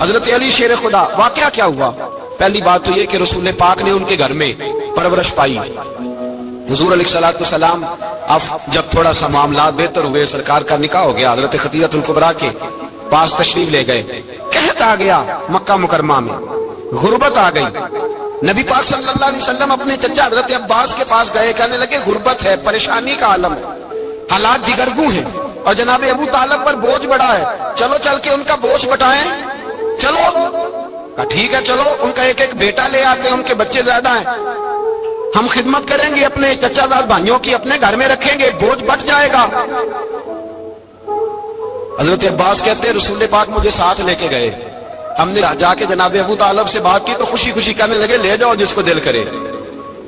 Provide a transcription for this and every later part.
حضرت علی شیر خدا، واقعہ کیا ہوا؟ پہلی بات تو یہ کہ رسول پاک نے ان کے گھر میں پرورش پائی۔ حضور علیہ السلام اب جب تھوڑا سا معاملات بہتر ہوئے، سرکار کا نکاح ہو گیا، حضرت خدیجہ الکبریٰ کے پاس تشریف لے گئے۔ قحط آ گیا مکہ مکرمہ میں، غربت آ گئی۔ نبی پاک صلی اللہ علیہ وسلم اپنے چچا حضرت عباس کے پاس گئے، کہنے لگے غربت ہے، پریشانی کا عالم ہے، حالات دیگرگوں ہیں، اور جناب ابو طالب پر بوجھ بڑا ہے، چلو چل کے ان کا بوجھ بٹائیں۔ چلو کہا ٹھیک ہے، چلو ان کا ایک ایک بیٹا لے آتے، ان کے بچے زیادہ ہیں، ہم خدمت کریں گے اپنے چچا داد بھائیوں کی، اپنے گھر میں رکھیں گے، بوجھ بٹ جائے گا۔ حضرت عباس کہتے ہیں رسول پاک مجھے ساتھ لے کے گئے، ہم نے جا کے جناب ابو طالب سے بات کی تو خوشی خوشی کہنے لگے لے جاؤ جس کو دل کرے،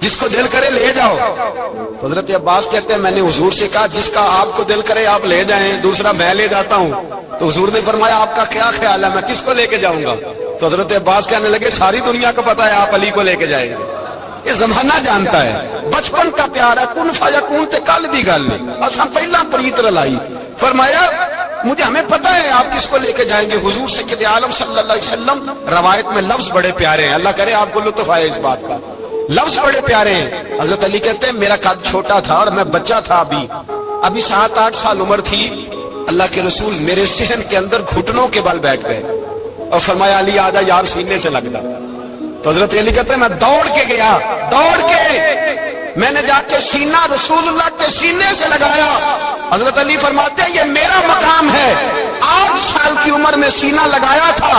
جس کو دل کرے لے جاؤ۔ تو حضرت عباس کہتے ہیں میں نے حضور سے کہا جس کا آپ کو دل کرے آپ لے جائیں، دوسرا میں لے جاتا ہوں۔ تو حضور نے فرمایا آپ کا کیا خیال ہے، میں کس کو لے کے جاؤں گا؟ تو حضرت عباس کہنے لگے ساری دنیا کو پتا ہے آپ علی کو لے کے جائیں گے، یہ زمانہ جانتا ہے، بچپن کا پیار ہے، کن فیکون تے کل دی گل نہیں، اور ہم پہلا پریت رلائی۔ فرمایا مجھے ہمیں پتہ ہے آپ کس کو لے کے جائیں گے، حضور سید عالم صلی اللہ علیہ وسلم۔ روایت میں لفظ بڑے پیارے ہیں، اللہ کرے آپ کو لطف آئے اس بات کا، لفظ بڑے پیارے ہیں۔ حضرت علی کہتے ہیں میرا قد چھوٹا تھا اور میں بچہ تھا، ابھی 7-8 سال عمر تھی، اللہ کے رسول میرے صحن کے اندر گھٹنوں کے بل بیٹھ گئے اور فرمایا علی آجا یار سینے سے لگ جا۔ تو حضرت علی کہتے ہیں میں دوڑ کے گیا، دوڑ کے میں نے جا کے سینہ رسول اللہ کے سینے سے لگایا۔ حضرت علی فرماتے ہیں یہ میرا مقام ہے، 8 سال کی عمر میں سینہ لگایا تھا،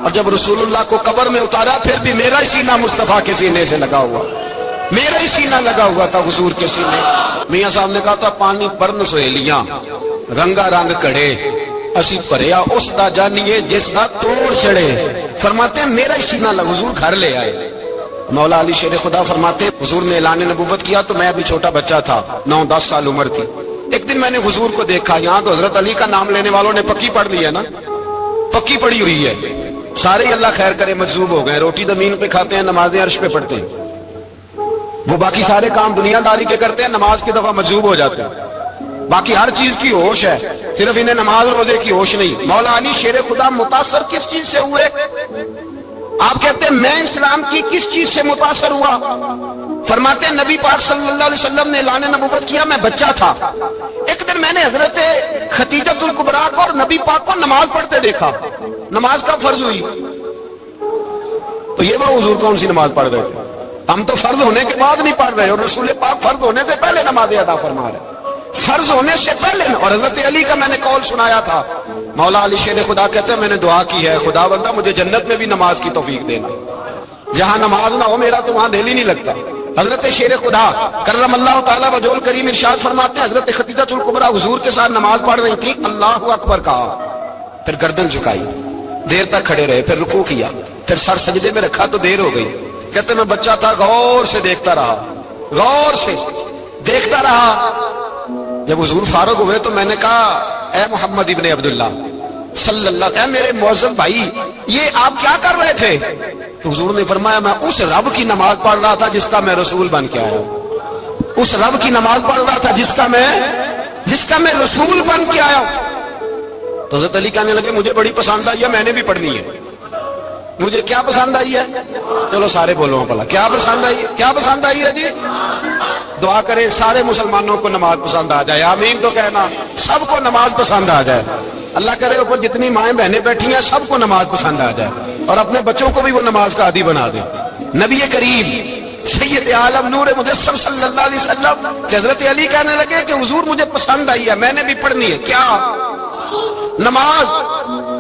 اور جب رسول اللہ کو قبر میں اتارا پھر بھی میرا ہی سینہ مصطفیٰ کے سینے سے لگا ہوا، میرا ہی سینہ لگا ہوا تھا حضور کے سینے۔ میاں صاحب نے کہا تھا پانی پرن سہیلیاں رنگا رنگ کڑے، اسی پریا اس دا جانیے جس دا توڑ چڑے۔ فرماتے ہیں میرا ہی سینہ لگا، حضور گھر لے آئے۔ مولا علی شیر خدا فرماتے حضور نے اعلان نبوت کیا تو میں ابھی چھوٹا بچہ تھا، 9-10 سال عمر تھی۔ ایک دن میں نے حضور کو دیکھا، یہاں تو حضرت علی کا نام لینے والوں نے پکی پڑھ لی ہے نا، پکی پڑی ہوئی ہے، سارے ہی اللہ خیر کرے مجذوب ہو گئے، روٹی زمین پہ کھاتے ہیں، نمازیں عرش پہ پڑھتے ہیں، وہ باقی سارے کام دنیا داری کے کرتے ہیں، نماز کی دفعہ مجذوب ہو جاتے ہیں، باقی ہر چیز کی ہوش ہے، صرف انہیں نماز اور روزے کی ہوش نہیں۔ مولا علی شیر خدا متاثر کس چیز سے ہوئے؟ آپ کہتے ہیں میں اسلام کی کس چیز سے متاثر ہوا؟ فرماتے ہیں نبی پاک صلی اللہ علیہ وسلم نے اعلان نبوت کیا، میں بچہ تھا، ایک دن میں نے حضرت خدیجہ الکبریٰ کو اور نبی پاک کو نماز پڑھتے دیکھا، نماز کا فرض ہوئی، تو یہ وہ حضور کون سی نماز پڑھ رہے تھے؟ ہم تو فرض ہونے کے بعد نہیں پڑھ رہے، اور رسول پاک فرض ہونے سے پہلے نماز ادا فرما رہے، فرض ہونے سے پہلے۔ اور حضرت علی کا میں نے قول سنایا تھا، مولا علی شیر خدا کہتے ہیں میں نے دعا کی ہے خدا بندہ مجھے جنت میں بھی نماز کی توفیق دینا، جہاں نماز نہ ہو میرا تو وہاں دل ہی نہیں لگتا۔ حضرت شیر خدا کرم اللہ تعالیٰ وجہ کریم ارشاد فرماتے ہیں حضرت خدیجہ الکبریٰ حضور کے ساتھ نماز پڑھ رہی تھی، اللہ اکبر کہا، پھر گردن جھکائی، دیر تک کھڑے رہے، پھر رکوع کیا، پھر سر سجدے میں رکھا تو دیر ہو گئی۔ کہتے میں بچہ تھا، غور سے دیکھتا رہا، غور سے دیکھتا رہا۔ جب حضور فارغ ہوئے تو میں نے کہا اے محمد ابن عبداللہ صلی اللہ، اے میرے معزز بھائی یہ آپ کیا کر رہے تھے؟ تو حضور نے فرمایا میں اس رب کی نماز پڑھ رہا تھا جس کا میں رسول بن کے آیا ہوں، اس رب کی نماز پڑھ رہا تھا جس کا میں رسول بن کے آیا ہوں۔ تو حضرت علی کہنے لگے مجھے بڑی پسند آئی ہے، میں نے بھی پڑھنی ہے۔ مجھے کیا پسند آئی ہے؟ چلو سارے بولو بھلا کیا پسند آئی ہے؟ کیا پسند آئی ہے جی؟ دعا کرے سارے مسلمانوں کو نماز پسند آ جائے، آمین تو کہنا، سب کو نماز پسند آ جائے۔ اللہ کرے اوپر جتنی مائیں بہنیں بیٹھی ہیں سب کو نماز پسند آ جائے، اور اپنے بچوں کو بھی وہ نماز کا عادی بنا دے۔ نبی کریم سید عالم نور مجسم صلی اللہ علیہ وسلم حضرت علی کہنے لگے کہ حضور مجھے پسند آئی ہے، میں نے بھی پڑھنی ہے، کیا؟ نماز۔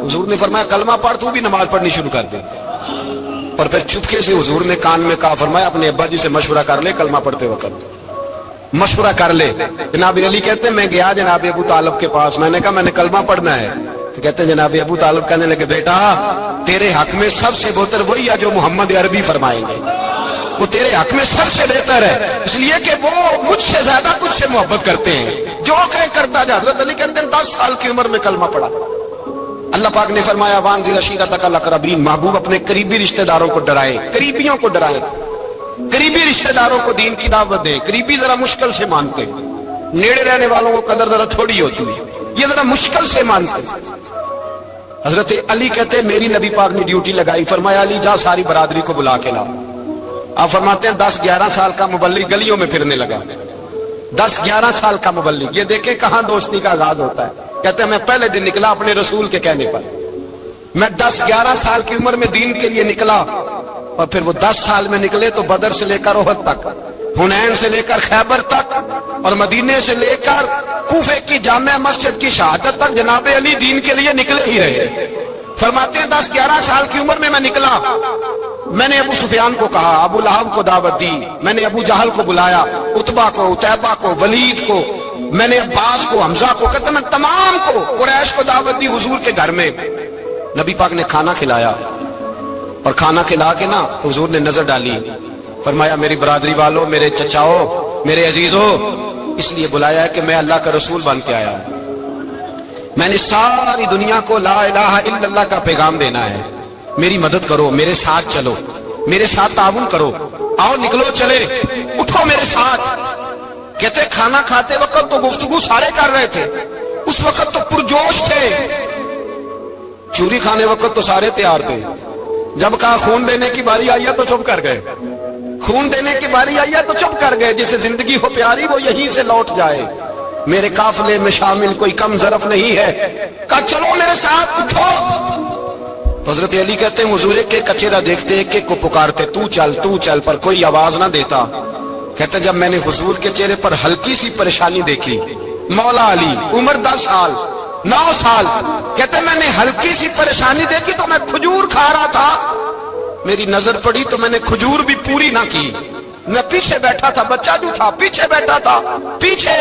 حضور نے فرمایا کلمہ پڑھ، تو بھی نماز پڑھنی شروع کر دے۔ اور پھر چپکے سے حضور نے کان میں کہا، فرمایا اپنے ابا جی سے مشورہ کر لے کلمہ پڑھتے وقت، مشورہ کر لے۔ جناب علی کہتے ہیں میں گیا جناب ابو طالب کے پاس، میں نے کہا میں نے کلمہ پڑھنا ہے، تو کہتے ہیں جناب ابو طالب کہنے لگے بیٹا تیرے حق میں سب سے بہتر وہی ہے جو محمد عربی فرمائیں گے، وہ تیرے حق میں سب سے بہتر ہے، اس لیے کہ وہ مجھ سے زیادہ تجھ سے محبت کرتے ہیں، جو کہے کرتا جا۔ حضرت علی کہتے ہیں 10 سال کی عمر میں کلمہ پڑھا۔ اللہ پاک نے فرمایا وانذر عشیرتک الاقربین، محبوب اپنے قریبی رشتہ داروں کو ڈرائیں، قریبیوں کو ڈرائیں، قریبی رشتہ داروں کو دین کی دعوت دیں۔ قریبی ذرا مشکل سے مانتے، نیڑے رہنے والوں کو قدر ذرا تھوڑی ہوتی ہے، یہ ذرا مشکل سے مانتے۔ حضرت علی کہتے ہیں میری نبی پاک نے ڈیوٹی لگائی، فرمایا علی جا ساری برادری کو بلا کے لا۔ آپ فرماتے ہیں 10-11 سال کا مبلغ گلیوں میں پھرنے لگا، 10-11 سال کا مبلغ۔ یہ دیکھیں کہاں دوستی کا آغاز ہوتا ہے۔ کہتے ہیں میں پہلے دن نکلا اپنے رسول کے کہنے پر، میں 10-11 سال کی عمر میں دین کے لیے نکلا، اور پھر وہ 10 سال میں نکلے تو بدر سے لے کر احد تک، حنین سے لے کر خیبر تک، اور مدینے سے لے کر کوفے کی جامع مسجد کی شہادت تک جناب علی دین کے لیے نکلے ہی رہے۔ فرماتے ہیں 10-11 سال کی عمر میں نکلا، میں نے ابو سفیان کو کہا، ابو لہب کو دعوت دی، میں نے ابو جہل کو بلایا، عتبہ کو، عتیبہ کو، ولید کو، میں نے عباس کو، حمزہ کو، کہتے میں تمام کو، قریش کو دعوت دی حضور کے گھر میں۔ نبی پاک نے کھانا کھلایا، اور کھانا کھلا کے نا حضور نے نظر ڈالی، فرمایا میری برادری والوں، میرے چچاؤ، میرے عزیزوں، اس لیے بلایا ہے کہ میں اللہ کا رسول بن کے آیا ہوں، میں نے ساری دنیا کو لا الہ الا اللہ کا پیغام دینا ہے، میری مدد کرو، میرے ساتھ چلو، میرے ساتھ تعاون کرو، آؤ نکلو چلے، اٹھو میرے ساتھ۔ کہتے کھانا کھاتے وقت تو گفتگو سارے کر رہے تھے، اس وقت تو پرجوش تھے، چوری کھانے وقت تو سارے تیار تھے، جب کہا خون دینے کی باری آئی ہے تو چپ کر گئے، خون دینے کی باری آئی ہے تو چپ کر گئے، جسے زندگی ہو پیاری وہ یہیں سے لوٹ جائے، میرے قافلے میں شامل کوئی کم ظرف نہیں ہے، کہا چلو میرے ساتھ اٹھو۔ حضرت علی کہتے ہیں حضور ایک کا چہرہ دیکھتے ایک ایک کو پکارتے، تو چل، پر کوئی آواز نہ دیتا۔ کہتے جب میں نے حضور کے چہرے پر ہلکی سی پریشانی دیکھی، مولا علی عمر 10 سال 9 سال، کہتے میں نے ہلکی سی پریشانی دیکھی تو میں کھجور کھا رہا تھا، میری نظر پڑی تو میں نے کھجور بھی پوری نہ کی، میں پیچھے بیٹھا تھا، بچہ جو تھا پیچھے بیٹھا تھا، پیچھے۔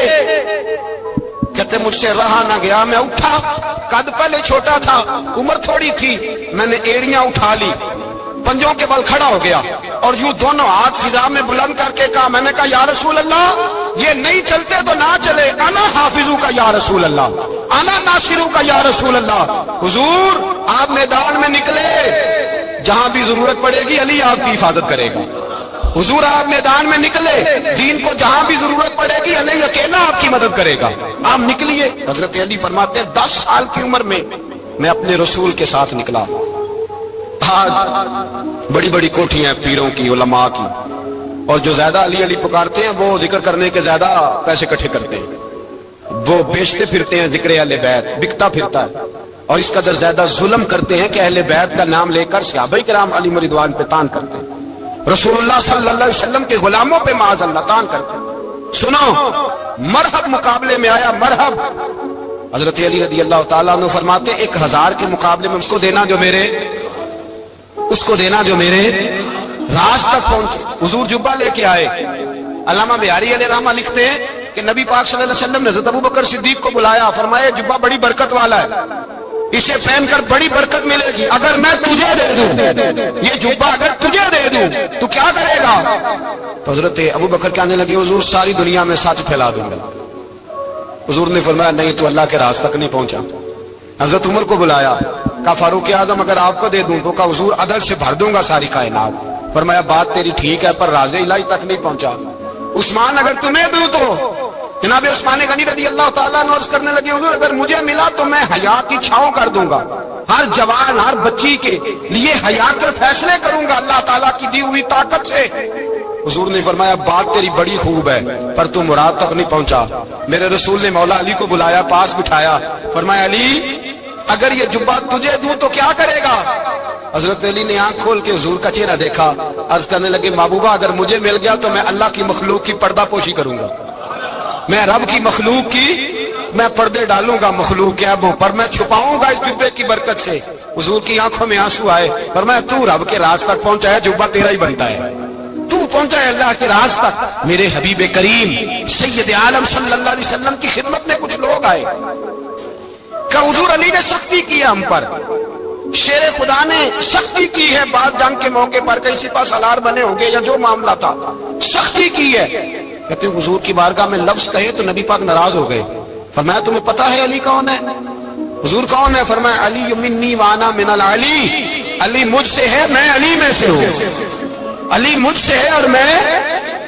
کہتے مجھ سے رہا نہ گیا، میں اٹھا، قد پہلے چھوٹا تھا، عمر تھوڑی تھی، میں نے ایڑیاں اٹھا لی، پنجوں کے بل کھڑا ہو گیا، اور یوں دونوں ہاتھ فضا میں بلند کر کے کہا، میں نے کہا یا رسول اللہ یہ نہیں چلتے تو نہ چلے، انا حافظو کا یا رسول اللہ، انا ناصرو کا یا رسول اللہ۔ حضور آپ میدان میں نکلے، جہاں بھی ضرورت پڑے گی علی آپ کی حفاظت کرے گا، حضور آپ میدان میں نکلے، دین کو جہاں بھی ضرورت پڑے گی علی اکیلا آپ کی مدد کرے گا، آپ نکلیے۔ حضرت علی فرماتے ہیں 10 سال کی عمر میں میں اپنے رسول کے ساتھ نکلا۔ آج بڑی بڑی کوٹھیاں پیروں کی، علماء کی، اور جو زیادہ علی علی پکارتے ہیں وہ ذکر کرنے کے زیادہ پیسے اکٹھے کرتے ہیں، وہ بیچتے پھرتے ہیں ذکر اہل بیت، بکتا پھرتا ہے، اور اس قدر زیادہ ظلم کرتے ہیں کہ اہل بیت کا نام لے کر صحابہ کرام علی رضوان پہ تان کرتے ہیں، رسول اللہ صلی اللہ علیہ وسلم کے غلاموں پہ معاذ اللہ تان کرتے ہیں۔ سنو مرحب مقابلے میں آیا، مرحب۔ حضرت علی رضی اللہ تعالیٰ عنہ فرماتے 1000 کے مقابلے میں اس کو دینا جو میرے راز تک پہنچے۔ حضور جبہ لے کے آئے، علامہ بہاری علیہ رحمہ لکھتے ہیں کہ نبی پاک صلی اللہ علیہ وسلم نے حضرت ابو بکر صدیق کو بلایا، فرمایا جبہ بڑی برکت والا ہے، اسے پہن کر بڑی برکت ملے گی، اگر میں تجھے دے دوں یہ جبہ، اگر تجھے دے دوں تو کیا کرے گا؟ تو حضرت ابو بکر کہنے لگے حضور ساری دنیا میں سچ پھیلا دوں گا۔ حضور نے فرمایا نہیں، تو اللہ کے راز تک نہیں پہنچا۔ حضرت عمر کو بلایا، کہا فاروق اعظم اگر آپ کو دے دوں تو کہا حضور عدل سے بھر دوں گا ساری کائنات۔ فرمایا بات تیری ٹھیک ہے پر راز الہی تک نہیں پہنچا۔ عثمان اگر تمہیں دوں تو جناب عثمان غنی رضی اللہ تعالیٰ عنہ عرض کرنے لگے حضور اگر مجھے ملا تو میں حیا کی چھاؤں کر دوں گا، ہر جوان ہر بچی کے لیے حیا کر فیصلے کروں گا اللہ تعالیٰ کی دی ہوئی طاقت سے۔ حضور نے فرمایا بات تیری بڑی خوب ہے پر تو مراد تک نہیں پہنچا۔ میرے رسول نے مولا علی کو بلایا، پاس بٹھایا، فرمایا علی اگر یہ جبہ تجھے دوں تو کیا کرے گا؟ حضرت علی نے آنکھ کھول کے حضور کا چہرہ دیکھا، عرض کرنے لگے محبوبہ اگر مجھے مل گیا تو میں اللہ کی مخلوق کی پردہ پوشی کروں گا، میں رب کی مخلوق کی میں پردے ڈالوں گا مخلوق کے عیبوں پر، میں چھپاؤں گا اس جبے کی برکت سے۔ حضور کی آنکھوں میں آنسو آئے، فرمایا تو رب کے راز تک پہنچا ہے، جبہ تیرا ہی بنتا ہے، تو پہنچا ہے اللہ کے راز تک۔ میرے حبیب کریم سید عالم صلی اللہ علیہ وسلم کی خدمت میں کچھ لوگ آئے کہ حضور علی نے سختی کی ہے ہم پر، شیر خدا نے سختی کی ہے، بعد جنگ کے موقع پر کئی سپاہ سالار بنے ہوں گے یا جو معاملہ تھا، سختی کی ہے۔ کہتے ہیں حضور کی بارگاہ میں لفظ کہے تو نبی پاک ناراض ہو گئے۔ فرمایا تمہیں پتا ہے علی کون ہے؟ حضور کون ہے؟ فرمایا علی منی وانا من العلی، علی مجھ سے ہے میں علی میں سے ہوں، علی مجھ سے ہے اور میں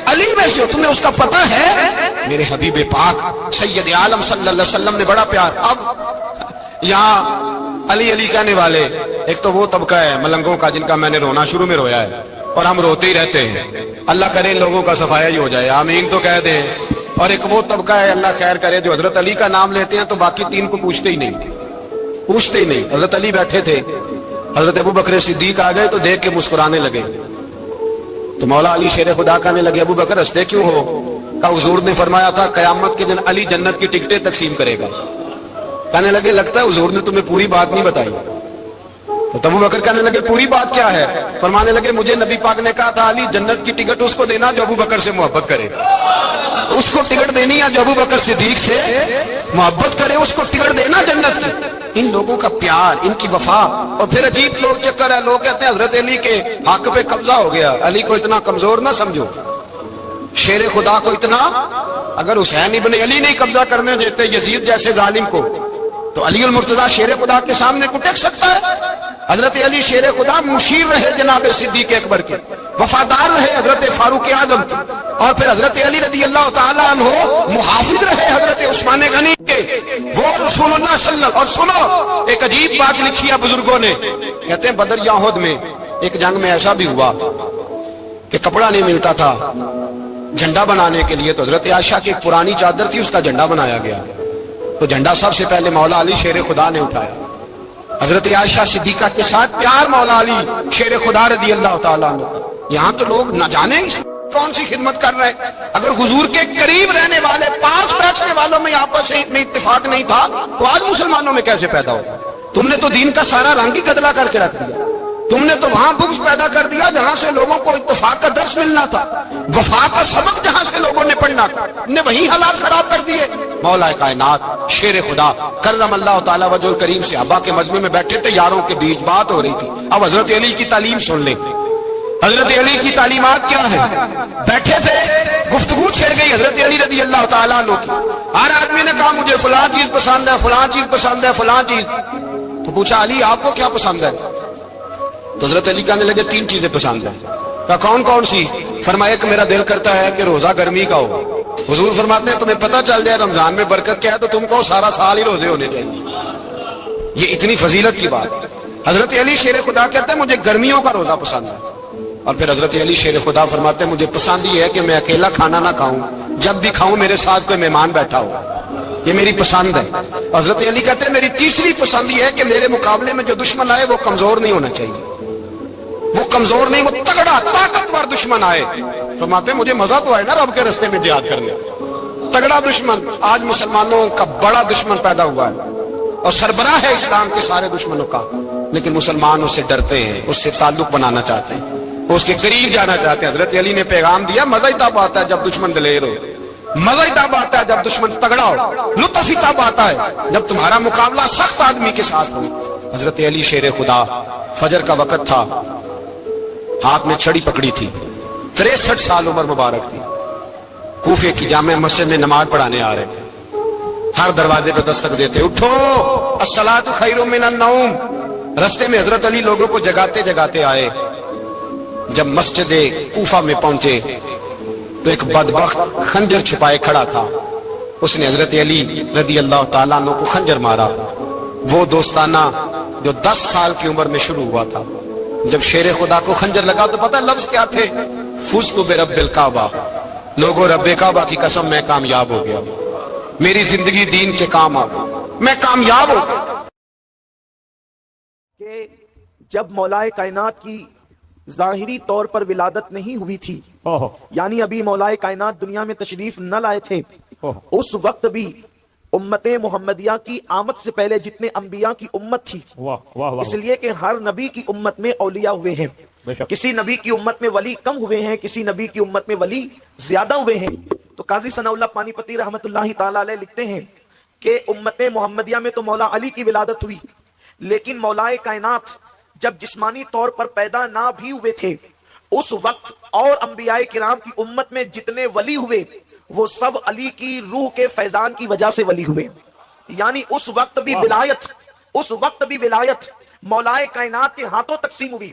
علی میں سے ہوں، تمہیں اس کا پتہ ہے؟ میرے حبیب پاک سید عالم صلی اللہ علیہ وسلم نے بڑا پیار۔ اب یہاں علی علی کہنے والے ایک تو وہ طبقہ ہے ملنگوں کا جن کا میں نے رونا شروع میں رویا ہے اور ہم روتے ہی رہتے ہیں، اللہ کرے ان لوگوں کا صفایا ہی ہو جائے، آمین تو کہہ دیں۔ اور ایک وہ طبقہ ہے اللہ خیر کرے جو حضرت علی کا نام لیتے ہیں تو باقی تین کو پوچھتے ہی نہیں، پوچھتے ہی نہیں۔ حضرت علی بیٹھے تھے، حضرت ابو بکر صدیق آ گئے تو دیکھ کے مسکرانے لگے، تو مولا علی شیر خدا کہنے لگے ابو بکر ہنستے کیوں ہو؟ کہا حضور نے فرمایا تھا قیامت کے دن علی جنت کی ٹکٹیں تقسیم کرے گا۔ کہنے لگے لگتا ہے حضور نے تمہیں پوری بات نہیں بتائی۔ تو ابو بکر کہنے لگے پوری بات کیا ہے؟ فرمانے لگے مجھے نبی پاک نے کہا تھا علی جنت کی ٹکٹ اس کو دینا جو ابو بکر سے محبت کرے، اس کو ٹکٹ دینی ہے جو ابو بکر صدیق سے محبت کرے، اس کو ٹکٹ دینا جنت کی۔ ان لوگوں کا پیار، ان کی وفا۔ اور پھر عجیب لوگ چکر ہے، لوگ کہتے ہیں حضرت علی کے حق پہ قبضہ ہو گیا، علی کو اتنا کمزور نہ سمجھو، شیر خدا کو اتنا، اگر حسین ابن علی نہیں قبضہ کرنے دیتے یزید جیسے ظالم کو تو علی المرتضیٰ شیر خدا کے سامنے کو ٹک سکتا ہے؟ حضرت علی شیر خدا مشیر رہے جناب صدیق اکبر کے، وفادار رہے حضرت فاروق اعظم کے، اور پھر حضرت علی رضی اللہ تعالیٰ عنہ محافظ رہے حضرت عثمان غنی کے، وہ رسول اللہ صلی اللہ۔ اور سنو ایک عجیب بات لکھی ہے بزرگوں نے، کہتے ہیں بدر یا احد میں ایک جنگ میں ایسا بھی ہوا کہ کپڑا نہیں ملتا تھا جھنڈا بنانے کے لیے، تو حضرت عائشہ کی ایک پرانی چادر تھی، اس کا جھنڈا بنایا گیا، تو جھنڈا سب سے پہلے مولا علی شیر خدا نے اٹھایا۔ حضرت عائشہ صدیقہ کے ساتھ پیار مولا علی شیر خدا رضی اللہ تعالیٰ عنہ۔ یہاں تو لوگ نہ جانے کون سی خدمت کر رہے ہیں۔ اگر حضور کے قریب رہنے والے پاس بیٹھنے والوں میں آپس میں اتفاق نہیں تھا تو آج مسلمانوں میں کیسے پیدا ہو؟ تم نے تو دین کا سارا رنگ ہی گدلا کر کے رکھ دیا، تم نے تو وہاں بغض پیدا کر دیا جہاں سے لوگوں کو اتفاق کا درس ملنا تھا، وفا کا سبق جہاں سے لوگوں نے پڑھنا تھا، نے وہی حالات خراب کر دیے۔ مولا کائنات شیر خدا کرم اللہ تعالیٰ وجہ الکریم صحابہ کے مجمع میں بیٹھے تھے، یاروں کے بیچ بات ہو رہی تھی۔ اب حضرت علی کی تعلیم سن لیں، حضرت علی کی تعلیمات کیا ہیں؟ بیٹھے تھے، گفتگو چھڑ گئی حضرت علی رضی اللہ تعالیٰ عنہ کی، ہر آدمی نے کہا مجھے فلاں چیز پسند ہے، فلاں چیز پسند ہے، فلاں چیز۔ تو پوچھا علی آپ کو کیا پسند ہے؟ تو حضرت علی کہنے لگے تین چیزیں پسند ہیں۔ کہا کون کون سی؟ فرمایا کہ میرا دل کرتا ہے کہ روزہ گرمی کا ہو۔ حضور فرماتے ہیں تمہیں پتہ چل جائے رمضان میں برکت کیا ہے تو تم کو سارا سال ہی روزے ہونے چاہیے، یہ اتنی فضیلت کی بات۔ حضرت علی شیر خدا کہتے ہیں مجھے گرمیوں کا روزہ پسند ہے، اور پھر حضرت علی شیر خدا فرماتے ہیں مجھے پسند یہ ہے کہ میں اکیلا کھانا نہ کھاؤں، جب بھی کھاؤں میرے ساتھ کوئی مہمان بیٹھا ہو، یہ میری پسند ہے۔ حضرت علی کہتے ہیں میری تیسری پسند یہ ہے کہ میرے مقابلے میں جو دشمن آئے وہ کمزور نہیں ہونا چاہیے، وہ کمزور نہیں، وہ تگڑا طاقتور دشمن آئے۔ فرماتے ہیں مجھے مزہ تو آئے نا رب کے رستے میں جہاد کرنے، تگڑا دشمن۔ آج مسلمانوں کا بڑا دشمن پیدا ہوا ہے اور سربراہ ہے اسلام کے سارے دشمنوں کا، لیکن مسلمان اس سے ڈرتے ہیں، اس سے تعلق بنانا چاہتے ہیں، اس کے قریب جانا چاہتے ہیں۔ حضرت علی نے پیغام دیا مزہ ہی تب آتا ہے جب دشمن دلیر ہو، مزہ ہی تب آتا ہے جب دشمن تگڑا ہو، لطف ہی تب آتا ہے جب تمہارا مقابلہ سخت آدمی کے ساتھ ہو۔ حضرت علی شیر خدا، فجر کا وقت تھا، ہاتھ میں چھڑی پکڑی تھی، 63 سال عمر مبارک تھی، کوفے کی جامع مسجد میں نماز پڑھانے آ رہے تھے، ہر دروازے پہ دستک دیتے اٹھو الصلاۃ خیر من النوم۔ رستے میں حضرت علی لوگوں کو جگاتے جگاتے آئے، جب مسجد کوفہ میں پہنچے تو ایک بدبخت خنجر چھپائے کھڑا تھا، اس نے حضرت علی رضی اللہ تعالیٰ عنہ کو خنجر مارا۔ وہ دوستانہ جو 10 سال کی عمر میں شروع ہوا تھا، جب شیر خدا کو خنجر لگا تو پتہ لفظ کیا تھے؟ فزت برب الکعبہ، لوگوں رب کعبہ کی قسم میں کامیاب ہو گیا، میری زندگی دین کے کام آ گئی، میں کامیاب ہو گیا۔ کہ جب مولائے کائنات کی ظاہری طور پر ولادت نہیں ہوئی تھی، یعنی ابھی مولائے کائنات دنیا میں تشریف نہ لائے تھے، اس وقت بھی امت محمدیہ کی آمد سے پہلے جتنے انبیاء کی امت تھی، اس لیے کہ ہر نبی کی امت میں اولیاء ہوئے ہیں، کسی نبی کی امت میں ولی کم ہوئے ہیں، کسی نبی کی امت میں ولی زیادہ ہوئے ہیں۔ تو قاضی ثناء اللہ پانی پتی رحمت اللہ تعالی علیہ لکھتے ہیں کہ امت محمدیہ میں تو مولا علی کی ولادت ہوئی، لیکن مولائے کائنات جب جسمانی طور پر پیدا نہ بھی ہوئے تھے، اس وقت اور انبیاء کرام کی امت میں جتنے ولی ہوئے وہ سب علی کی روح کے فیضان کی وجہ سے ولی ہوئے، یعنی اس وقت بھی ولایت، اس وقت بھی ولایت مولائے کائنات کے ہاتھوں تقسیم ہوئی،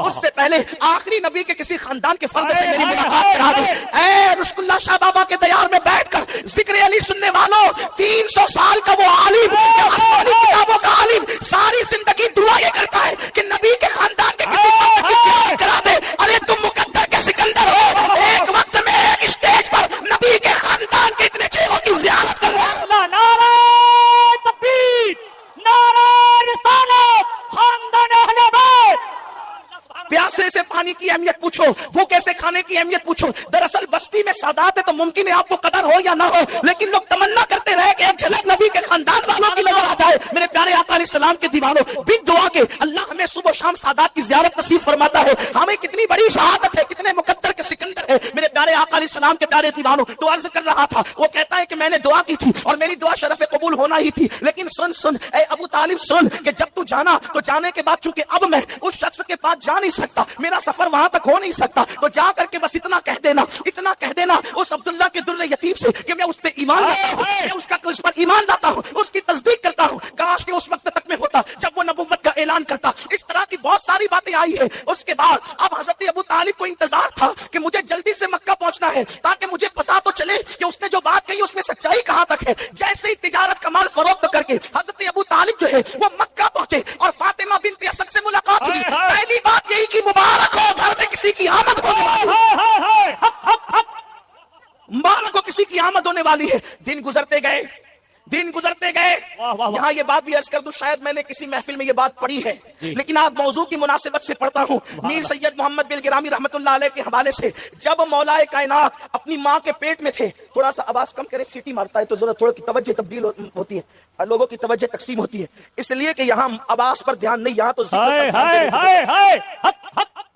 اس سے پہلے آخری نبی کے کسی خاندان کے فرد سے میری ملاقات کرا دے۔ اے رشک اللہ شاہ بابا کے دیار میں بیٹھ کر ذکر علی سننے والوں، 300 سال کا وہ عالم، آسمانی کتابوں کا عالم، ساری زندگی دعا یہ کرتا ہے کہ نبی کے خاندان کے کسی فرد کی زیارت کرا دے۔ ارے تم مقدر کے سکندر ہو، ایک وقت میں ایک اسٹیج پر نبی کے خاندان کے اتنے چہروں کی زیارت کر رہا ہے۔ نعرہ تکبیر، نعرہ رسالت، خاندان اہل بیت۔ پیاسے سے پانی کی اہمیت پوچھو، وہ کیسے کھانے کی اہمیت پوچھو۔ دراصل بستی میں سادات ہے تو ممکن ہے آپ کو قدر ہو یا نہ ہو، لیکن لوگ تمنا کرتے رہے کہ ایک جھلک نبی کے خاندان والوں کی نظر آ جائے۔ میرے پیارے آقا علیہ السلام کے دیوانوں، بن دعا کے اللہ ہمیں صبح و شام سادات کی زیارت نصیب فرماتا ہے۔ ہمیں کتنی بڑی شہادت ہے، کتنے مقدر کے سکندر ہے میرے پیارے آقا علیہ السلام کے پیارے دیوانوں۔ تو عرض کر رہا تھا، وہ کہتا ہے کہ میں نے دعا کی تھی اور میری دعا شرف قبول ہونا ہی تھی، لیکن سن اے ابو طالب سن کہ جب تو جانا تو جانے کے بعد چونکہ اب میں اس شخص کے پاس جا نہیں سکتا، میرا سفر وہاں تک ہو نہیں سکتا، تو جا کر کے بس اتنا کہہ دینا اس عبداللہ کے در یتیم سے کہ میں اس پہ ایمان لاتا ہوں، میں اس پر ایمان لاتا ہوں، اس کی تصدیق کرتا ہوں۔ کاش کہ اس وقت تک میں ہوتا جب وہ نبوت کا اعلان کرتا۔ اس طرح کی بہت ساری باتیں آئی ہیں۔ اس کے بعد اب حضرت ابو طالب کو انتظار تھا کہ مجھے جلدی سے مکہ پہنچنا ہے تاکہ مجھے پتا تو چلے کہ اس نے جو بات کہی اس میں سچائی کہاں تک ہے۔ جیسے ہی تجارت کا مال فروخت کر کے حضرت ابو طالب جو ہے وہ مکہ پہنچے اور فاطمہ بنت اسد سے ملاقات ہوئی، پہلی بات یہی کہ مبارک ہو گھر میں کسی کی آمد ہونے والی ہے، مبارک ہو کسی کی آمد ہونے والی ہے۔ دن گزرتے گئے۔ یہاں یہ بات بھی عرض کر دوں، شاید میں نے کسی محفل میں یہ بات پڑھی ہے لیکن آپ موضوع کی مناسبت سے پڑھتا ہوں۔ میر سید محمد بن گرامی رحمت اللہ علیہ کے حوالے سے، جب مولا کائنات اپنی ماں کے پیٹ میں تھے، تھوڑا سا آواز کم کرے، سیٹی مارتا ہے تو ذرا تھوڑا کی توجہ تبدیل ہوتی ہے، لوگوں کی توجہ تقسیم ہوتی ہے، اس لیے کہ یہاں آواز پر دھیان نہیں، یہاں تو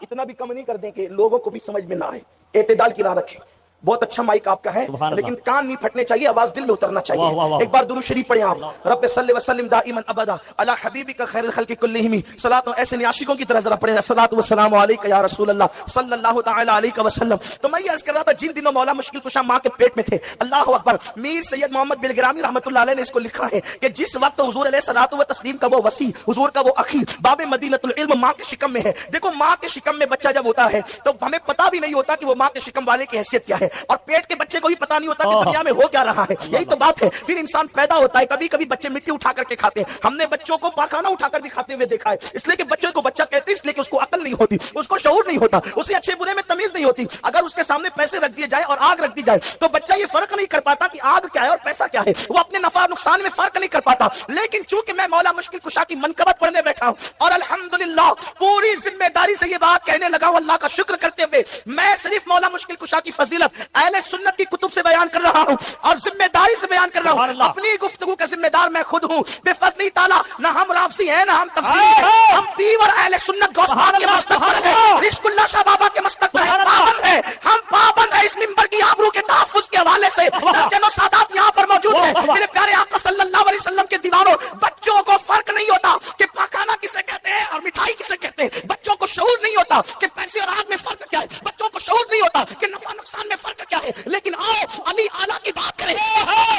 اتنا بھی کم نہیں کر دیں کہ لوگوں کو بھی سمجھ میں نہ آئے۔ اعتدال کی راہ رکھیں۔ بہت اچھا مائک آپ کا ہے لیکن کان نہیں پھٹنے چاہیے، آواز دل میں اترنا چاہیے۔ ایک بار درود شریف پڑھیں آپ، رب صلی وسلم دائما ابدا علی حبیبک خیر الخلق کلہم، صلاۃ ایسے عاشقوں کی طرح ذرا پڑھیں، الصلاۃ والسلام علیک یا رسول اللہ صلی اللہ تعالی علیہ وسلم۔ تو میں یہ عرض کر رہا تھا جن دنوں مولا مشکل کشا ماں کے پیٹ میں تھے، اللہ اکبر، میر سید محمد بن گرامی رحمۃ اللہ علیہ نے اس کو لکھا ہے کہ جس وقت حضور علیہ الصلوۃ والتسلیم کا وہ وسیع، حضور کا وہ اخی، باب مدینۃ العلم ماں کے شکم میں ہے۔ دیکھو ماں کے شکم میں بچہ جب ہوتا ہے تو ہمیں پتہ بھی نہیں ہوتا کہ وہ ماں کے شکم والے کی حیثیت کیا ہے، اور پیٹ کے بچے کو بھی پتا نہیں ہوتا کہ دنیا میں ہو کیا رہا ہے۔ یہی تو بات ہے، پھر انسان پیدا ہوتا ہے، کبھی کبھی بچے مٹی اٹھا کر کے کھاتے ہیں، ہم نے بچوں کو پاخانہ اٹھا کر بھی کھاتے ہوئے دیکھا ہے، اس لیے کہ بچے کو بچہ کہتے ہیں، اس لیے کہ اس کو عقل نہیں ہوتی، اس کو شعور نہیں ہوتا، اسے اچھے برے میں تمیز نہیں ہوتی۔ اگر اس کے سامنے پیسے رکھ دیے جائے اور آگ رکھ دی جائے تو بچہ یہ فرق نہیں کر پاتا کہ آگ کیا ہے اور پیسہ کیا ہے، وہ اپنے نفع اور نقصان میں فرق نہیں کر پاتا۔ لیکن چونکہ میں مولا مشکل کشا کی منقبت پڑھنے بیٹھا ہوں اور الحمدللہ پوری ذمہ داری سے یہ بات کہنے لگا ہوں، اللہ کا شکر کرتے ہوئے، میں صرف مولا مشکل کشا کی فضیلت اہل سنت کی کتب سے بیان کر رہا ہوں اور ذمہ داری سے بیان کر رہا ہوں۔ اپنی گفتگو کا ذمہ دار میں خود ہوں، بے فضلی تعالیٰ نہ ہم رافضی ہیں نہ ہم تفسیری ہیں، ہم پیور اہل سنت گوسپان کے مسلک پر ہیں، رشک اللہ شاہ بابا کے مسلک پر پابند ہیں، ہم پابند ہیں۔ اس منبر کی آبرو کے تحفظ کے حوالے سے درجنوں سادات یہاں پر موجود ہیں۔ میرے پیارے آقا صلی اللہ علیہ وسلم کے دیوانوں، بچوں کو فرق نہیں ہوتا کہ پاخانہ کسے کہتے ہیں اور مٹھائی کسے کہتے ہیں، بچوں کو شعور نہیں ہوتا کہ پیسے اور آگ میں فرق کیا ہے، بچوں کو شعور نہیں ہوتا کہ نفع نقصان میں فرق کیا ہے۔ لیکن آؤ علی اعلیٰ کی بات کریں،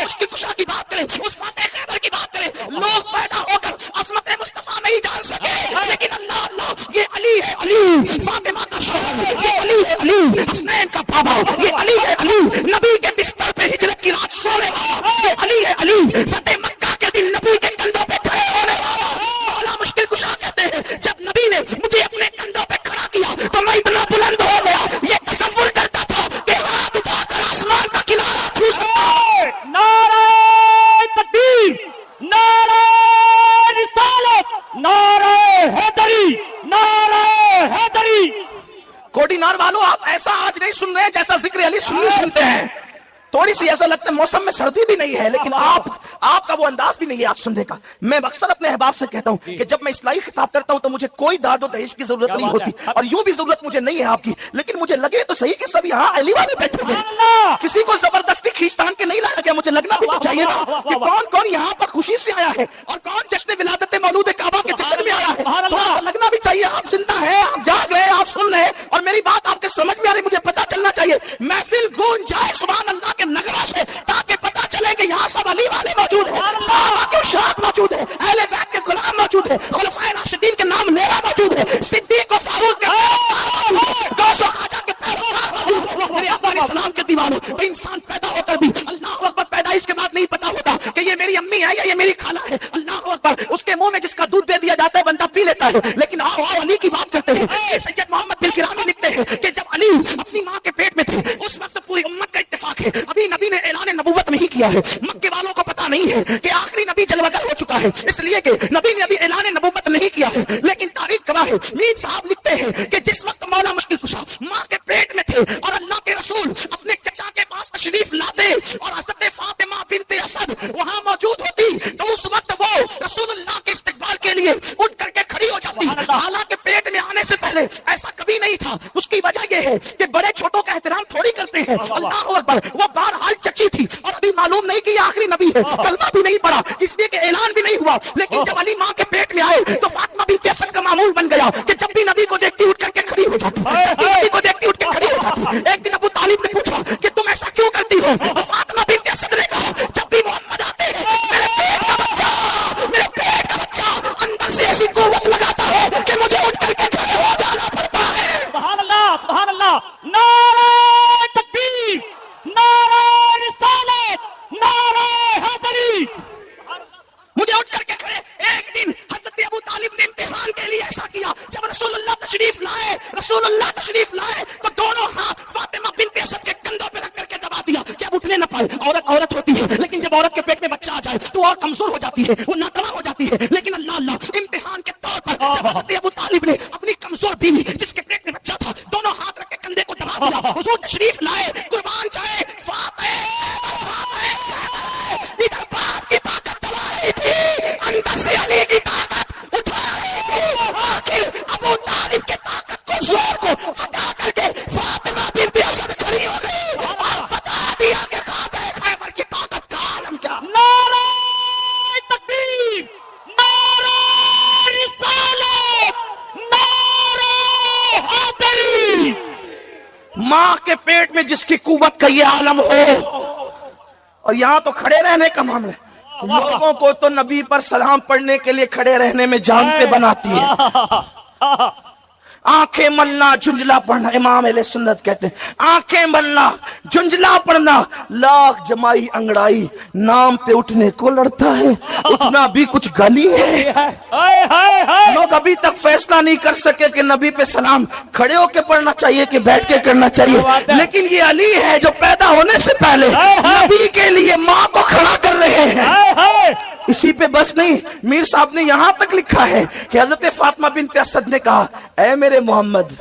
مشکل کشا کی بات کریں، اس فاتح خیبر کی بات کریں۔ لوگ پیدا ہو کر عظمت مصطفیٰ نہیں جان سکے، لیکن اللہ اللہ یہ علی ہے، علی فاطمہ کا شوہر، یہ علی ہے، علی حسنین کا بابا، یہ علی ہے، علی نبی کے بستر پہ ہجرت کی رات سونے والا، یہ علی ہے، علی فتح مکہ کے دن نبی کے کندھوں پہ کھڑے ہونے والا۔ مولا مشکل کشا کہتے ہیں جب نبی نے مجھے اپنے کندھوں پہ کھڑا کیا تو میں اتنا بلند ہو گیا، یہ تصور کرتا تھا کہ ہاتھ اٹھا کر آسمان کا کنارہ چھو سکتا ہوں۔ نعرہ تکبیر، نعرہ رسالت، نعرہ حیدری، نعرہ حیدری۔ کوڈی نار والوں، آپ ایسا آج نہیں سن رہے ہیں جیسا ذکر علی سنی سنتے ہیں۔ تھوڑی سی ایسا لگتا ہے موسم میں سردی بھی نہیں ہے لیکن آپ کا وہ انداز بھی نہیں ہے آج سننے کا۔ میں اکثر اپنے احباب سے کہتا ہوں کہ جب میں اصلاحی خطاب کرتا ہوں تو مجھے کوئی داد و دہیش کی ضرورت نہیں ہوتی اور یوں بھی ضرورت مجھے نہیں ہے آپ کی، لیکن مجھے لگے تو صحیح کہ سب یہاں علی والے بیٹھے ہوئے، کسی کو زبردستی کھینچتان کے نہیں لایا گیا۔ مجھے لگنا بھی تو چاہیے نا کہ کون کون یہاں پر خوشی سے آیا ہے اور کون جشن ولادت مولود کعبہ کے جشن میں آیا ہے۔ تھوڑا سا لگنا بھی چاہیے آپ زندہ ہیں، آپ جاگ رہے ہیں، آپ سن رہے ہیں اور میری بات آپ کے سمجھ میں آ رہی، مجھے پتا چلنا چاہیے، محفل گونج جائے سبحان اللہ کے نغمہ سے تاکہ پتا چلے کہ یہاں سب علی والے موجود ہیں، صحابہ کے شاہد موجود ہیں، اہل بیت کے غلام علیہ السلام کے دیوانوں، تو انسان پیدا ہو کر بھی اللہ اکبر پیدائش کے بعد نہیں پتا ہوتا کہ یہ میری امی ہے یا یہ میری خالہ ہے. اللہ اکبر. اس کے منہ میں جس کا دودھ دے دیا جاتا ہے بندہ پی لیتا ہے. لیکن آؤ علی کی بات کرتے ہیں. سید محمد بن کرانی لکھتے ہیں کہ جب علی اپنی ماں کے پیٹ میں تھے اس وقت پوری امت کا اتفاق ہے ابھی نبی نے اعلان نبوت نہیں کیا ہے. مکے والوں کو پتا نہیں ہے کہ آخری نبی جلوگر ہو چکا ہے، اس لیے کہ نبی نے ابھی اعلان نبوت نہیں کیا ہے. لیکن تاریخ گواہ ہے. میر صاحب لکھتے ہیں کہ جس وقت مولا مشکل کشا ماں کے پیٹ میں تھے اور اللہ کے رسول اپنے چچا کے پاس تشریف لاتے اور حضرت فاطمہ بنت اسد وہاں موجود ہوتی تو اس وقت وہ رسول اللہ کے استقبال کے لیے اٹھ کر کے کھڑی ہو جاتی. حالانکہ پیٹ میں آنے سے پہلے ایسا کبھی نہیں تھا. اس کی وجہ یہ ہے کہ بڑے چھوٹوں کا احترام تھوڑی کرتے ہیں. اللہ اکبر. وہ بہرحال چچی تھی اور ابھی معلوم نہیں کہ یہ آخری نبی ہے، کلمہ بھی نہیں پڑا، اس لیے کہ اعلان بھی نہیں ہوا. لیکن جب علی ماں کے پیٹ میں آئے تو فاطمہ بنت اسد کا معمول بن گیا کہ جب بھی نبی کو دیکھتی اٹھ کر کے کھڑی ہو جاتی، جب بھی نبی کو دیکھتی اٹھ کے کھڑی ہو جاتی. ایک دن ابو طالب نے پوچھا کہ تم ایسا کیوں کرتی ہو؟ فاطمہ بنت اسد نے کہا جب بھی محمد آتے ہیں میرے پیٹ کا بچہ اندر سے ایسی قوت لگاتا ہے کہ مجھے اٹھ کر کے کھڑے ہو جانا پڑتا ہے. سبحان اللہ سبحان اللہ. نعرہ تکبیر، نعرہ رسالت، نعرہ حیدری. مجھے اٹھ کر کے کھڑے. ایک دن حضرت ابو طالب نے امتحان کے لیے ایسا کیا. جب رسول اللہ تشریف لائے تو دونوں ہاتھ فاطمہ بنت اسد کے کندھوں پہ رکھ کر کے دبا دیا کہ اب اٹھنے نہ پائے. عورت ہوتی ہے لیکن جب عورت کے پیٹ میں بچہ آ جائے تو اور کمزور ہو جاتی ہے، وہ ناتواں ہو جاتی ہے. لیکن اللہ امتحان کے طور پر جب حضرت ابو طالب نے اپنی کمزور بیوی جس کے پیٹ میں بچہ تھا دونوں ہاتھ رکھ کے کندھے کو دبا دیا. حضور تشریف لائے، قربان جائے ادھر باپ کی طاقت دبا رہی تھی، اندر سے علی کی طاقت اٹھا رہی تھی. آخر ابو طالب کے طاقت کو زور کو ہٹا کر کے فاطمہ بنت اسد کھڑی ہو گئی اور بتا دیا کہ خاتمہ خیبر کی طاقت کا عالم کیا. نعرہ تکبیر، نعرہ رسالت، نعرہ حیدری. ماں کے پیٹ میں جس کی قوت کا یہ عالم ہو اور یہاں تو کھڑے رہنے کا معاملہ ہے. لوگوں کو تو نبی پر سلام پڑھنے کے لیے کھڑے رہنے میں جان پہ بناتی ہے. آنکھیں ملنا جھنجلا پڑھنا، امام اہل سنت کہتے ہیں آنکھیں ملنا جھنجلا پڑھنا لاکھ جمائی انگڑائی نام پہ اٹھنے کو لڑتا ہے. اٹھنا بھی کچھ گلی ہے. لوگ ابھی تک فیصلہ نہیں کر سکے کہ نبی پہ سلام کھڑے ہو کے پڑھنا چاہیے کہ بیٹھ کے کرنا چاہیے. لیکن یہ علی ہے جو پیدا ہونے سے پہلے نبی کے لیے ماں کو کھڑا کر رہے ہیں. اسی پہ بس نہیں، میر صاحب نے یہاں تک لکھا ہے کہ حضرت فاطمہ بنت اسد نے کہا اے میرے محمد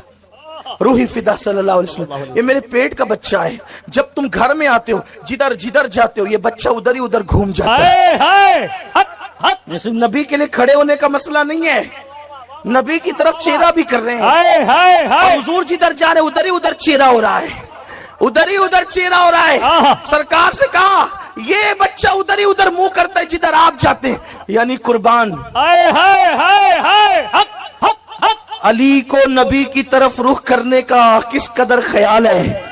روحی فدا صلی اللہ علیہ وسلم، یہ میرے پیٹ کا بچہ ہے. جب تم گھر میں آتے ہو جدھر جاتے ہو یہ بچہ ادھر ہی ادھر گھوم جاتا ہے. نبی کے لیے کھڑے ہونے کا مسئلہ نہیں ہے، نبی کی طرف چہرہ بھی کر رہے ہیں. حضور جدھر جا رہے ادھر ہی ادھر چہرہ ہو رہا ہے، ادھر ہی ادھر چہرہ ہو رہا ہے. سرکار سے کہا یہ بچہ ادھر ہی ادھر منہ کرتا ہے جدھر آپ جاتے ہیں. یعنی قربان علی کو نبی کی طرف رخ کرنے کا کس قدر خیال ہے.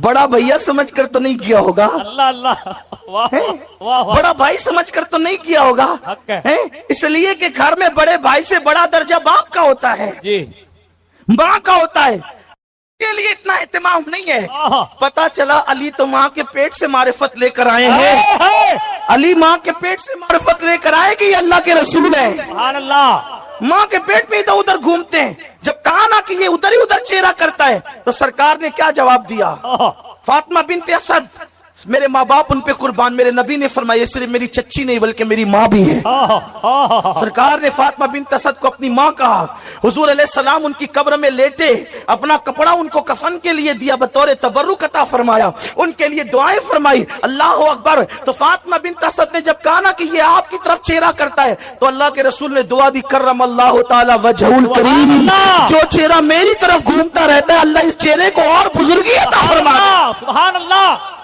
بڑا بھیا سمجھ کر تو نہیں کیا ہوگا، بڑا بھائی سمجھ کر تو نہیں کیا ہوگا. اس لیے کہ گھر میں بڑے بھائی سے بڑا درجہ باپ کا ہوتا ہے، ماں کا ہوتا ہے. کے لیے اتنا اہتمام نہیں ہے. پتا چلا علی تو ماں کے پیٹ سے معرفت لے کر آئے ہیں. علی ماں کے پیٹ سے معرفت لے کر آئے کہ یہ اللہ کے رسول ہے. سبحان اللہ. ماں کے پیٹ میں ادھر ادھر گھومتے ہیں. جب کہا نا کہ یہ ادھر ہی ادھر چہرہ کرتا ہے تو سرکار نے کیا جواب دیا؟ فاطمہ بنت اسد میرے ماں باپ ان پہ قربان. میرے نبی نے فرمایا صرف میری چچی نہیں بلکہ میری ماں بھی ہے. سرکار نے فاطمہ بنت اسد کو اپنی ماں کہا. حضور علیہ السلام ان کی قبر میں لیٹے اپنا کپڑا ان کو کفن کے لیے دیا بطور تبرک عطا فرمایا، ان کے لیے دعائیں فرمائی. اللہ اکبر. تو فاطمہ بنت اسد نے جب کہا نا کہ یہ آپ کی طرف چہرہ کرتا ہے تو اللہ کے رسول نے دعا دی کرم اللہ تعالی وجہ الکریم، جو چہرہ میری طرف گھومتا رہتا ہے اللہ اس چہرے کو اور بزرگی عطا فرمائے. سبحان اللہ.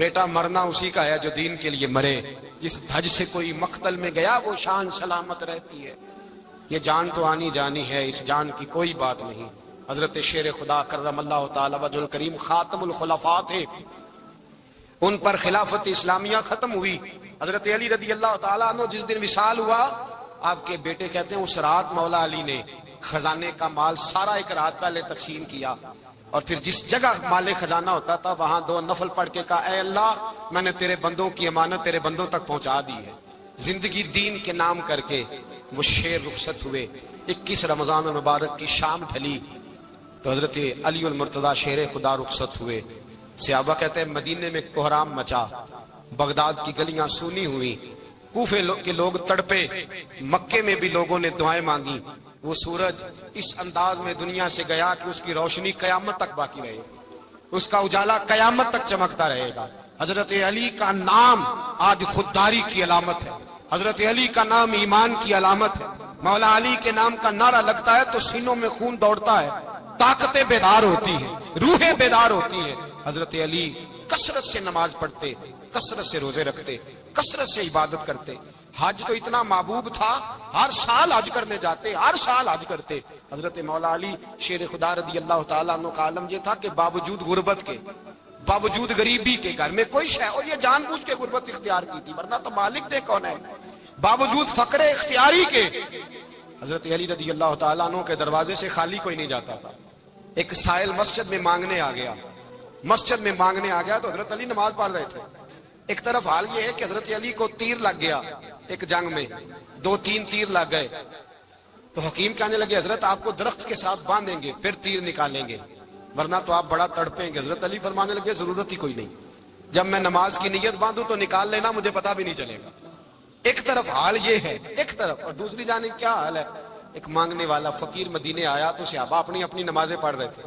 بیٹا مرنا اسی کا ہے جو دین کے لیے مرے. جس دھج سے کوئی مقتل میں گیا وہ شان سلامت رہتی ہے. یہ جان تو آنی جانی ہے، اس جان کی کوئی بات نہیں. حضرت شیر خدا کرم اللہ تعالی وجہ الکریم خاتم الخلفاء تھے، ان پر خلافت اسلامیہ ختم ہوئی. حضرت علی رضی اللہ تعالیٰ عنہ جس دن وصال ہوا، آپ کے بیٹے کہتے ہیں اس رات مولا علی نے خزانے کا مال سارا ایک رات پہلے تقسیم کیا، اور پھر جس جگہ مال خزانہ ہوتا تھا وہاں 2 نفل پڑھ کے کہا اے اللہ میں نے تیرے بندوں کی امانت تیرے بندوں تک پہنچا دی ہے. زندگی دین کے نام کر کے وہ شیر رخصت ہوئے. 21 رمضان المبارک کی شام ڈھلی تو حضرت علی المرتضیٰ شیر خدا رخصت ہوئے. صحابہ کہتے ہیں مدینے میں کوہرام مچا، بغداد کی گلیاں سونی ہوئی، کوفے کے لوگ تڑپے، مکے میں بھی لوگوں نے دعائیں مانگی. وہ سورج اس انداز میں دنیا سے گیا کہ اس کی روشنی قیامت تک باقی رہے، اس کا اجالا قیامت تک چمکتا رہے گا. حضرت علی کا نام آج خودداری کی علامت ہے، حضرت علی کا نام ایمان کی علامت ہے. مولا علی کے نام کا نعرہ لگتا ہے تو سینوں میں خون دوڑتا ہے، طاقتیں بیدار ہوتی ہیں، روحیں بیدار ہوتی ہیں. حضرت علی کثرت سے نماز پڑھتے، کثرت سے روزے رکھتے، کثرت سے عبادت کرتے. حج تو اتنا محبوب تھا، ہر سال حج کرنے جاتے، ہر سال حج کرتے. حضرت مولا علی شیر خدا رضی اللہ تعالیٰ عنہ کا عالم یہ تھا کہ باوجود غربت کے، باوجود غریبی کے، گھر میں کوئی شے، اور یہ جان بوجھ کے غربت اختیار کی تھی ورنہ تو مالک تھے کون ہے، باوجود فقر اختیاری کے حضرت علی رضی اللہ تعالیٰ عنہ کے دروازے سے خالی کوئی نہیں جاتا تھا. ایک سائل مسجد میں مانگنے آ گیا، مسجد میں مانگنے آ گیا تو حضرت علی نماز پڑھ رہے تھے. ایک طرف حال یہ ہے کہ حضرت علی کو تیر لگ گیا، ایک جنگ میں 2-3 تیر لگ گئے تو حکیم کہنے لگے حضرت آپ کو درخت کے ساتھ باندھیں گے پھر تیر نکالیں گے ورنہ تو آپ بڑا تڑپیں گے. حضرت علی فرمانے لگے ضرورت ہی کوئی نہیں، جب میں نماز کی نیت باندھوں تو نکال لینا، مجھے پتا بھی نہیں چلے گا. ایک طرف حال یہ ہے، ایک طرف، اور دوسری جانب کیا حال ہے. ایک مانگنے والا فقیر مدینے آیا تو صحابہ اپنی اپنی نمازیں پڑھ رہے تھے،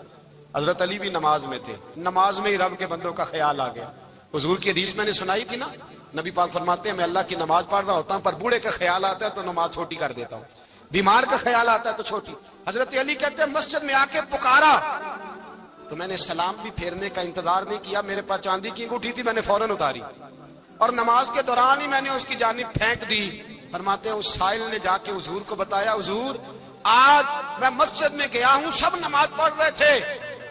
حضرت علی بھی نماز میں تھے. نماز میں ہی رب کے بندوں کا خیال آ گیا. حضور کی حدیث میں نے سنائی تھی نا، نبی پاک فرماتے ہیں میں اللہ کی نماز پڑھ رہا ہوتا ہوں پر بوڑھے کا خیال آتا ہے تو نماز چھوٹی کر دیتا ہوں، بیمار کا خیال آتا ہے تو چھوٹی. حضرت علی کہتے ہیں مسجد میں آ کے پکارا تو میں نے سلام بھی پھیرنے کا انتظار نہیں کیا، میرے پاس چاندی کی انگوٹھی تھی میں نے فوراً اتاری اور نماز کے دوران ہی میں نے اس کی جانب پھینک دی. فرماتے ہیں اس سائل نے جا کے حضور کو بتایا حضور آج میں مسجد میں گیا ہوں، سب نماز پڑھ رہے تھے،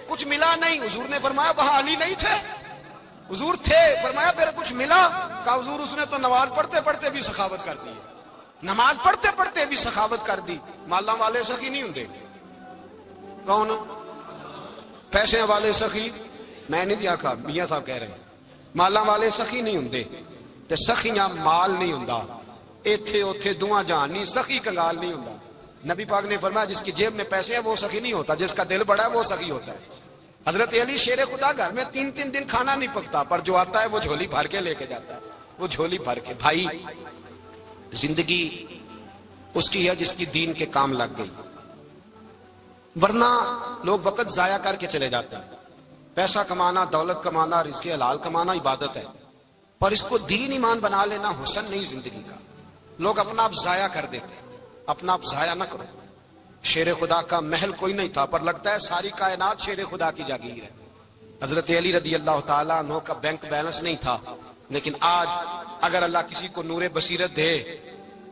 کچھ ملا نہیں. حضور نے فرمایا وہاں علی نہیں تھے؟ حضور تھے. فرمایا پھر کچھ ملا؟ کہا حضور اس نے تو نماز پڑھتے پڑھتے بھی سخاوت کر دی، نماز پڑھتے پڑھتے بھی سخاوت کر دی. مالاں والے سخی نہیں ہوندے، کون پیسے والے سخی؟ میں نہیں آکھا، میاں صاحب کہہ رہے ہیں مالاں والے سخی نہیں ہوندے تے سخیاں مال نہیں ہوندا. ایتھے اوتھے دعا جہان نہیں، سخی کنگال نہیں ہوندا. نبی پاک نے فرمایا جس کی جیب میں پیسے ہیں وہ سخی نہیں ہوتا، جس کا دل بڑا ہے وہ سخی ہوتا ہے. حضرت علی شیر خدا گھر میں 3 دن کھانا نہیں پکتا پر جو آتا ہے وہ جھولی بھر کے لے کے جاتا ہے، وہ جھولی بھر کے. بھائی زندگی اس کی ہے جس کی دین کے کام لگ گئی، ورنہ لوگ وقت ضائع کر کے چلے جاتے ہیں. پیسہ کمانا، دولت کمانا، رزق حلال کمانا عبادت ہے، پر اس کو دین ایمان بنا لینا حسن نہیں زندگی کا. لوگ اپنا آپ ضائع کر دیتے ہیں، اپنا آپ ضائع نہ کرو. شیر خدا کا محل کوئی نہیں تھا پر لگتا ہے ساری کائنات شیر خدا کی جاگیر ہے. حضرت علی رضی اللہ تعالیٰ عنہ کا بینک بیلنس نہیں تھا، لیکن آج اگر اللہ کسی کو نور بصیرت دے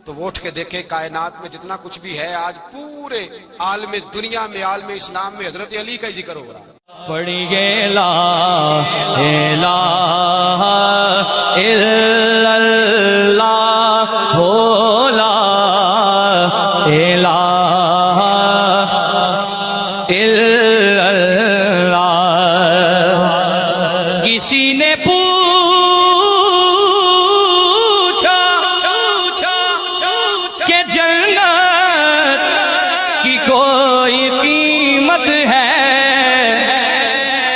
تو وہ اٹھ کے دیکھے کائنات میں جتنا کچھ بھی ہے آج پورے عالم دنیا میں، عالم اسلام میں حضرت علی کا ہی ذکر ہو رہا ہے. پڑھیے لا الہ الا اللہ ہو لا الہ الا اللہ. کسی نے کہ جنت کی کوئی قیمت ہے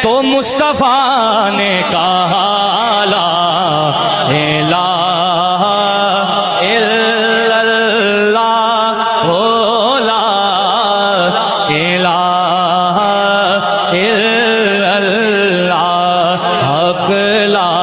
تو مصطفیٰ نے کہا لا الہ الا اللہ ہو لا الہ الا اللہ حق لا